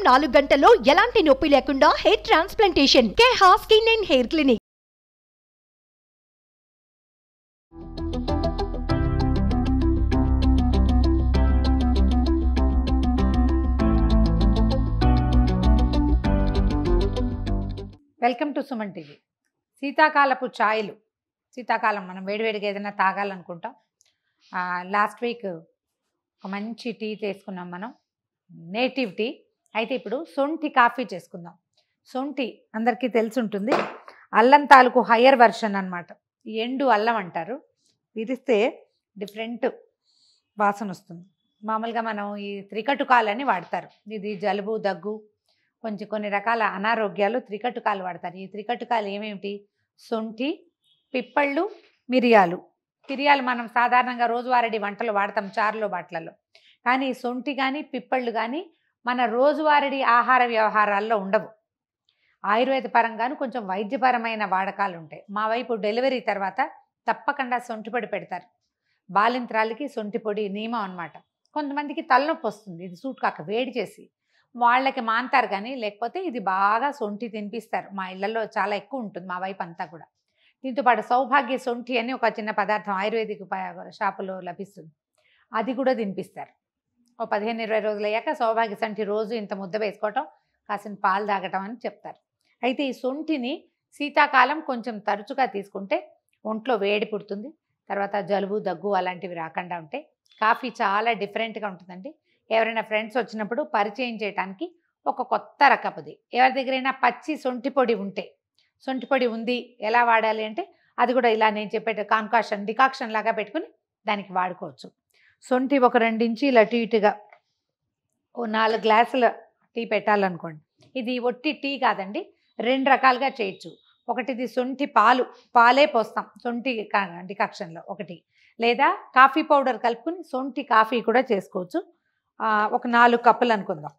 4 గంటల్లో ఎలాంటి నొప్పి లేకుండా hair transplantation. Keha skin and hair clinic. Welcome to Suman TV. శీతాకాలపు ఛాయలు, శీతాకాలం మనం వేడివేడిగా ఏదైనా తాగాలనుకుంటాం. లాస్ట్ వీక్ ఒక మంచి టీ చేసుకున్నాం మనం, నేటివ్ టీ. అయితే ఇప్పుడు సొంటి కాఫీ చేసుకుందాం. సొంటి అందరికీ తెలిసి ఉంటుంది, అల్లం తాలూకు హయ్యర్ వెర్షన్ అనమాట. ఎండు అల్లం అంటారు. విరిస్తే డిఫరెంట్ వాసన వస్తుంది. మామూలుగా మనం ఈ త్రికటుకాలని వాడతారు. ఇది జలుబు, దగ్గు, కొన్ని రకాల అనారోగ్యాలు త్రికటుకాలు వాడతారు. ఈ త్రికటుకాలు ఏమేమిటి? సొంఠి, పిప్పళ్ళు, మిరియాలు. మనం సాధారణంగా రోజువారీ వంటలు వాడతాం, చారులో బాట్లలో. కానీ సొంఠి కానీ పిప్పళ్ళు కానీ మన రోజువారీ ఆహార వ్యవహారాల్లో ఉండవు. ఆయుర్వేద పరంగాను కొంచెం వైద్యపరమైన వాడకాలు ఉంటాయి. మా వైపు డెలివరీ తర్వాత తప్పకుండా సొంఠి పొడి పెడతారు. బాలింత్రాలకి సొంఠి పొడి నియమం అనమాట. కొంతమందికి తలనొప్పి వస్తుంది, ఇది సూట్ కాక వేడి చేసి వాళ్ళకి మాంతారు, కానీ లేకపోతే ఇది బాగా సొంఠి తినిపిస్తారు. మా ఇళ్లలో చాలా ఎక్కువ ఉంటుంది, మా వైపు అంతా కూడా. దీంతో పాటు సౌభాగ్య సొంఠి అని ఒక చిన్న పదార్థం ఆయుర్వేదిక్ షాపులో లభిస్తుంది, అది కూడా తినిపిస్తారు. ఓ 15-20 రోజులు అయ్యాక సౌభాగ్య సొంఠి రోజు ఇంత ముద్ద వేసుకోవటం, కాసిన పాలు తాగటం అని చెప్తారు. అయితే ఈ సొంఠిని శీతాకాలం కొంచెం తరచుగా తీసుకుంటే ఒంట్లో వేడి పుడుతుంది. తర్వాత జలుబు, దగ్గు అలాంటివి రాకుండా ఉంటాయి. కాఫీ చాలా డిఫరెంట్గా ఉంటుందండి. ఎవరైనా ఫ్రెండ్స్ వచ్చినప్పుడు పరిచయం చేయడానికి ఒక కొత్త రకపుది. ఎవరి దగ్గరైనా పచ్చి సొంఠి పొడి ఉంటే, సొంఠి పొడి ఉంది ఎలా వాడాలి అంటే అది కూడా ఇలా నేను చెప్పే డికాక్షన్ లాగా పెట్టుకుని దానికి వాడుకోవచ్చు. సొంఠి ఒక 2 ఇంచీల అటు ఇటుగా ఓ 4 గ్లాసుల టీ పెట్టాలనుకోండి. ఇది ఒట్టి టీ కాదండి, 2 రకాలుగా చేయొచ్చు. ఒకటిది సొంఠి పాలే పోస్తాం సొంఠి డికాక్షన్లో ఒకటి, లేదా కాఫీ పౌడర్ కలుపుకుని సొంఠి కాఫీ కూడా చేసుకోవచ్చు. ఒక 4 కప్పులు అనుకుందాం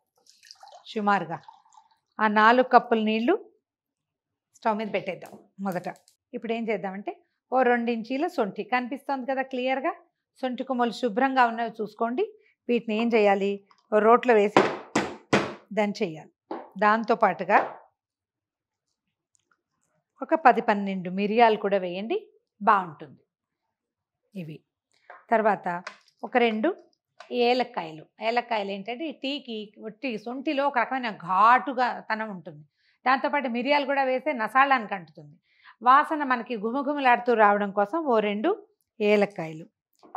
సుమారుగా. ఆ 4 కప్పుల నీళ్లు స్టవ్ మీద పెట్టేద్దాం మొదట. ఇప్పుడు ఏం చేద్దామంటే ఓ 2 ఇంచీల సొంఠి కనిపిస్తుంది కదా క్లియర్గా. సొంఠి కొమ్మలు శుభ్రంగా ఉన్నవి చూసుకోండి. వీటిని ఏం చేయాలి? రోట్లో వేసి దంచేయాలి. దాంతోపాటుగా ఒక 10-12 మిరియాలు కూడా వేయండి, బాగుంటుంది ఇవి. తర్వాత ఒక 2 ఏలక్కాయలు ఏంటంటే టీకి ఒట్టి సొంటిలో ఒక రకమైన ఘాటుగా తనం ఉంటుంది. దాంతోపాటు మిరియాలు కూడా వేస్తే నసాళానికి అంటుతుంది. వాసన మనకి గుమగుమలాడుతూ రావడం కోసం ఓ 2 ఏలక్కాయలు.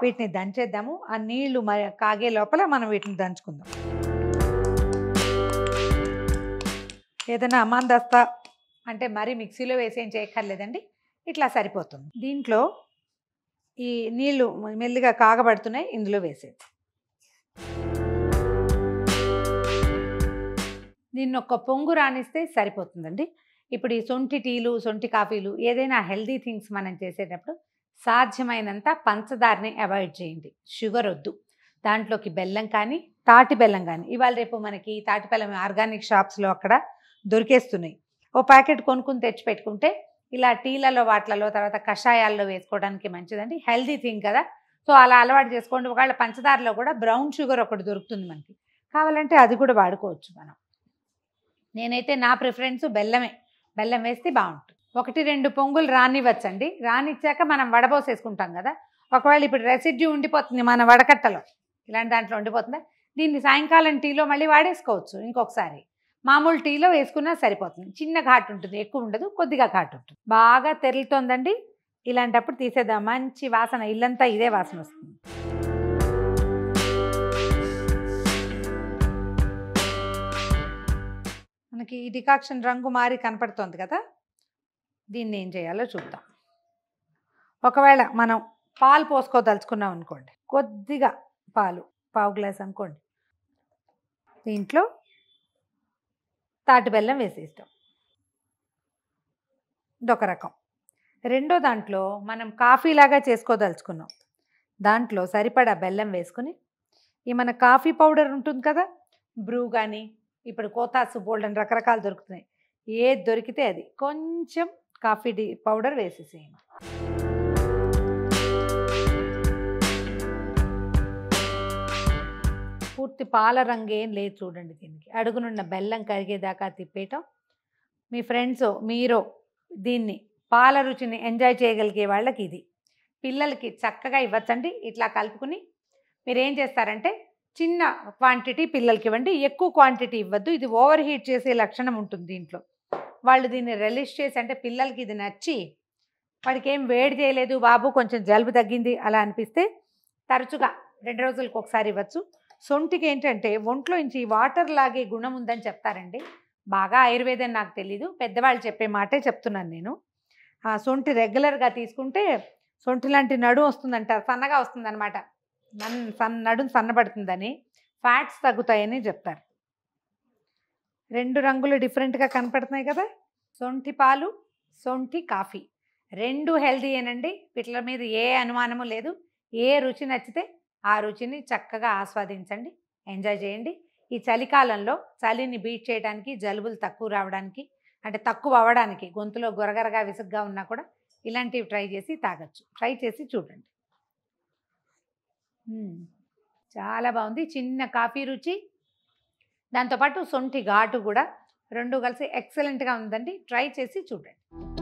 వీటిని దంచేద్దాము. ఆ నీళ్లు కాగే లోపల మనం వీటిని దంచుకుందాం. ఏదైనా అమాందస్తా అంటే మరి మిక్సీలో వేసేం చేయక్కర్లేదండి, ఇట్లా సరిపోతుంది. దీంట్లో ఈ నీళ్లు మెల్లిగా కాగబడుతున్నాయి, ఇందులో వేసేది. దీన్ని ఒక పొంగు రానిస్తే సరిపోతుందండి. ఇప్పుడు ఈ సొంఠి టీలు, సొంఠి కాఫీలు, ఏదైనా హెల్దీ థింగ్స్ మనం చేసేటప్పుడు సాధ్యమైనంత పంచదారని అవాయిడ్ చేయండి. షుగర్ వద్దు. దాంట్లోకి బెల్లం కానీ, తాటి బెల్లం కానీ, ఇవాళ రేపు మనకి తాటి బెల్లం ఆర్గానిక్ షాప్స్లో అక్కడ దొరికేస్తున్నాయి. ఓ ప్యాకెట్ కొనుక్కుని తెచ్చి పెట్టుకుంటే ఇలా టీలలో వాటిలలో తర్వాత కషాయాల్లో వేసుకోవడానికి మంచిదండి. హెల్దీ థింగ్ కదా, సో అలా అలవాటు చేసుకోండి. ఒకవేళ పంచదారలో కూడా బ్రౌన్ షుగర్ ఒకటి దొరుకుతుంది మనకి, కావాలంటే అది కూడా వాడుకోవచ్చు మనం. నేనైతే నా ప్రిఫరెన్స్ బెల్లం వేస్తే బాగుంటుంది. 1-2 పొంగులు రానివ్వచ్చండి. రానిచ్చాక మనం వడబోసేసుకుంటాం కదా, ఒకవేళ ఇప్పుడు రెసిడ్యూ ఉండిపోతుంది మన వడకట్టలో, ఇలాంటి దాంట్లో ఉండిపోతుందా, దీన్ని సాయంకాలం టీలో మళ్ళీ వాడేసుకోవచ్చు. ఇంకొకసారి మామూలు టీలో వేసుకున్నా సరిపోతుంది. చిన్న ఘాటు ఉంటుంది, ఎక్కువ ఉండదు, కొద్దిగా ఘాటు ఉంటుంది. బాగా తెరులుతోందండి, ఇలాంటప్పుడు తీసేద్దాం. మంచి వాసన, ఇల్లంతా ఇదే వాసన వస్తుంది. మనకి ఈ డికాక్షన్ రంగు మారి కనపడుతోంది కదా, దీన్ని ఏం చేయాలో చూద్దాం. ఒకవేళ మనం పాలు పోసుకోదలుచుకున్నాం అనుకోండి, కొద్దిగా పాలు, 1/2 గ్లాస్ అనుకోండి, దీంట్లో తాటి బెల్లం వేసేస్తాం. ఇదొక రకం. రెండో దాంట్లో మనం కాఫీలాగా చేసుకోదలుచుకున్నాం, దాంట్లో సరిపడా బెల్లం వేసుకుని ఈ మన కాఫీ పౌడర్ ఉంటుంది కదా, బ్రూ కానీ, ఇప్పుడు కోతాసు బోల్డన్ రకరకాలు దొరుకుతున్నాయి, ఏది దొరికితే అది కొంచెం కాఫీ పౌడర్ వేసేసేయండి. పూర్తి పాల రంగు ఏం లేదు చూడండి. దీనికి అడుగునున్న బెల్లం కరిగేదాకా తిప్పేయటం. మీ ఫ్రెండ్స్ మీరు దీన్ని పాల రుచిని ఎంజాయ్ చేయగలిగే వాళ్ళకి ఇది పిల్లలకి చక్కగా ఇవ్వచ్చండి. ఇట్లా కలుపుకుని మీరు ఏం చేస్తారంటే చిన్న క్వాంటిటీ పిల్లలకి ఇవ్వండి, ఎక్కువ క్వాంటిటీ ఇవ్వద్దు. ఇది ఓవర్ హీట్ చేసే లక్షణం ఉంటుంది దీంట్లో. వాళ్ళు దీన్ని రిలీజ్ చేసి అంటే పిల్లలకి ఇది నచ్చి వాడికి ఏం వేడి చేయలేదు బాబు, కొంచెం జలుబు తగ్గింది అలా అనిపిస్తే తరచుగా 2 రోజులకు ఒకసారి ఇవ్వచ్చు. సొంటికి ఏంటంటే ఒంట్లో నుంచి వాటర్ లాగే గుణం ఉందని చెప్తారండి. బాగా ఆయుర్వేదం నాకు తెలీదు, పెద్దవాళ్ళు చెప్పే మాటే చెప్తున్నాను నేను. సొంటి రెగ్యులర్గా తీసుకుంటే సొంటి లాంటి నడుము వస్తుందంటారు, సన్నగా వస్తుందన్నమాట. నడుము సన్నబడుతుందని, ఫ్యాట్స్ తగ్గుతాయని చెప్తారు. 2 రంగులు డిఫరెంట్గా కనపడుతున్నాయి కదా. సొంటి పాలు, సొంటి కాఫీ 2 హెల్తీయేనండి. వీటిల మీద ఏ అనుమానము లేదు. ఏ రుచి నచ్చితే ఆ రుచిని చక్కగా ఆస్వాదించండి, ఎంజాయ్ చేయండి. ఈ చలికాలంలో చలిని బీట్ చేయడానికి, జలుబులు తక్కువ రావడానికి, అంటే తక్కువ అవ్వడానికి, గొంతులో గొరగరగా విసుగ్గా ఉన్నా కూడా ఇలాంటివి ట్రై చేసి తాగొచ్చు. ట్రై చేసి చూడండి. చాలా బాగుంది. చిన్న కాఫీ రుచి, దాంతోపాటు సొంటి ఘాటు కూడా 2 కలిసి ఎక్సలెంట్గా ఉందండి. ట్రై చేసి చూడండి.